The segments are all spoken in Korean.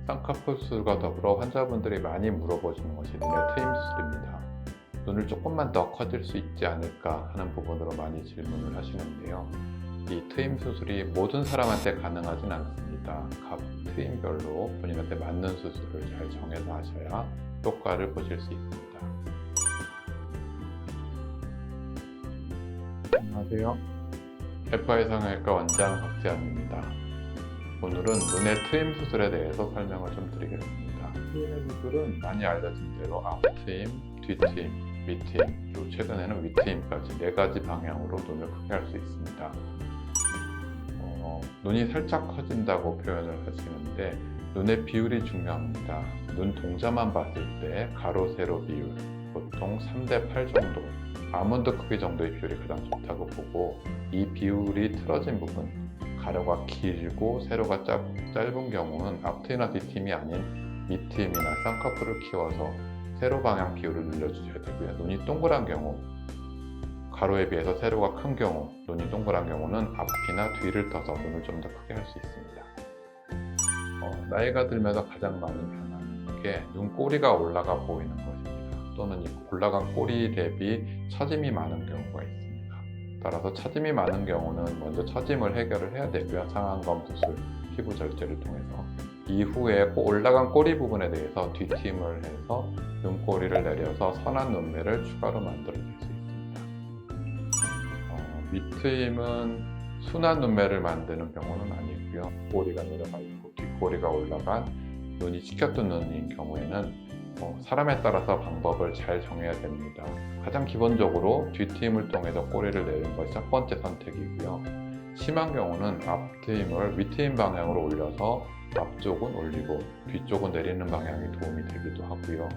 쌍꺼풀 수술과 더불어 환자분들이 많이 물어보시는 것이 눈의 트임 수술입니다. 눈을 조금만 더 커질 수 있지 않을까 하는 부분으로 많이 질문을 하시는데요. 이 트임 수술이 모든 사람한테 가능하진 않습니다. 각 트임별로 본인한테 맞는 수술을 잘 정해서 하셔야 효과를 보실 수 있습니다. 안녕하세요. FI 성형외과 원장 박재현입니다. 오늘은 눈의 트임 수술에 대해서 설명을 좀 드리겠습니다. 트임 수술은 많이 알려진 대로 앞트임, 뒤트임, 밑트임, 그리고 최근에는 윗트임까지 4가지 방향으로 눈을 크게 할 수 있습니다. 눈이 살짝 커진다고 표현을 하시는데 눈의 비율이 중요합니다. 눈 동자만 봤을 때 가로, 세로 비율 보통 3대8 정도, 아몬드 크기 정도의 비율이 가장 좋다고 보고, 이 비율이 틀어진 부분, 가로가 길고 세로가 짧은 경우는 앞트임이나 뒤트임이 아닌 밑트임이나 쌍꺼풀을 키워서 세로 방향 비율을 늘려주셔야 되고요. 눈이 동그란 경우, 가로에 비해서 세로가 큰 경우, 눈이 동그란 경우는 앞이나 뒤를 떠서 눈을 좀 더 크게 할 수 있습니다. 나이가 들면서 가장 많이 변하는 게 눈꼬리가 올라가 보이는 것입니다. 또는 이 올라간 꼬리 대비 처짐이 많은 경우가 있습니다. 따라서 처짐이 많은 경우는 먼저 처짐을 해결을 해야 되고요. 상안검 수술, 피부 절제를 통해서. 이후에 올라간 꼬리 부분에 대해서 뒤트임을 해서 눈꼬리를 내려서 선한 눈매를 추가로 만들어줄 수 있습니다. 밑트임은 순한 눈매를 만드는 경우는 아니고요. 꼬리가 내려가 있고 뒷꼬리가 올라간 눈이 치켜뜬 눈인 경우에는 사람에 따라서 방법을 잘 정해야 됩니다. 가장 기본적으로 뒤트임을 통해서 꼬리를 내리는 것이 첫 번째 선택이고요. 심한 경우는 앞트임을 윗트임 방향으로 올려서 앞쪽은 올리고 뒤쪽은 내리는 방향이 도움이 되기도 하고요.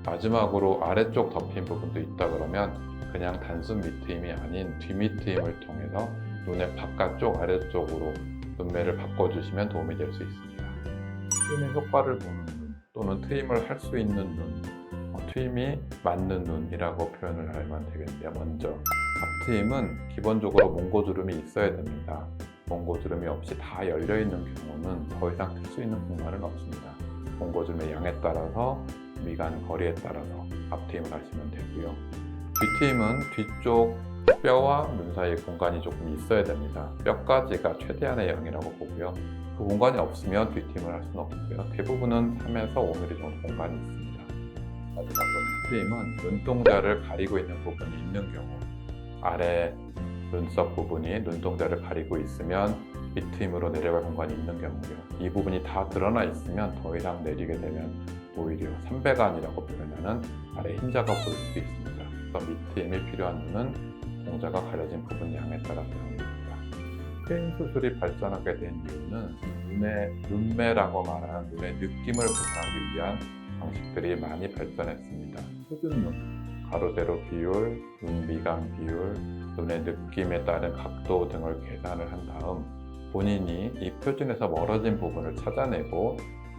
마지막으로 아래쪽 덮인 부분도 있다 그러면 그냥 단순 밑트임이 아닌 뒤밑트임을 통해서 눈의 바깥쪽 아래쪽으로 눈매를 바꿔주시면 도움이 될 수 있습니다. 트임의 효과를 보는 눈 또는 트임을 할 수 있는 눈, 트임이 맞는 눈이라고 표현을 하면 되겠는데요. 먼저 앞트임은 기본적으로 몽고주름이 있어야 됩니다. 몽고주름이 없이 다 열려있는 경우는 더 이상 틀 수 있는 공간은 없습니다. 몽고주름의 양에 따라서 미간 거리에 따라서 앞트임을 하시면 되고요. 뒤트임은 뒤쪽 뼈와 눈 사이에 공간이 조금 있어야 됩니다. 뼈까지가 최대한의 양이라고 보고요. 그 공간이 없으면 뒤트임을 할 수는 없고요. 대부분은 3에서 5mm 정도 공간이 있습니다. 마지막으로 뒤트임은 눈동자를 가리고 있는 부분이 있는 경우, 아래 눈썹 부분이 눈동자를 가리고 있으면 밑트임으로 내려갈 공간이 있는 경우요. 이 부분이 다 드러나 있으면 더 이상 내리게 되면 오히려 삼배간이라고 표현하는 아래 흰자가 보일 수 있습니다. 그래서 밑트임이 필요한 눈은 동자가 가려진 부분 양에 따라 사용됩니다. 트임 수술이 발전하게 된 이유는 눈의 눈매라고 말하는 눈의 느낌을 보상하기 위한 방식들이 많이 발전했습니다. 표준 눈, 가로, 세로 비율, 눈 미간 비율, 눈의 느낌에 따른 각도 등을 계산을 한 다음 본인이 이 표준에서 멀어진 부분을 찾아내고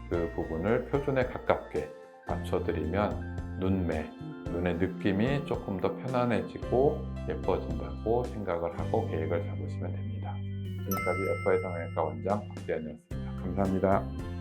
그 부분을 표준에 가깝게 맞춰드리면 눈매, 눈의 느낌이 조금 더 편안해지고 예뻐진다고 생각을 하고 계획을 잡으시면 됩니다. 지금까지 FI 성형외과 원장 박재현이었습니다. 감사합니다.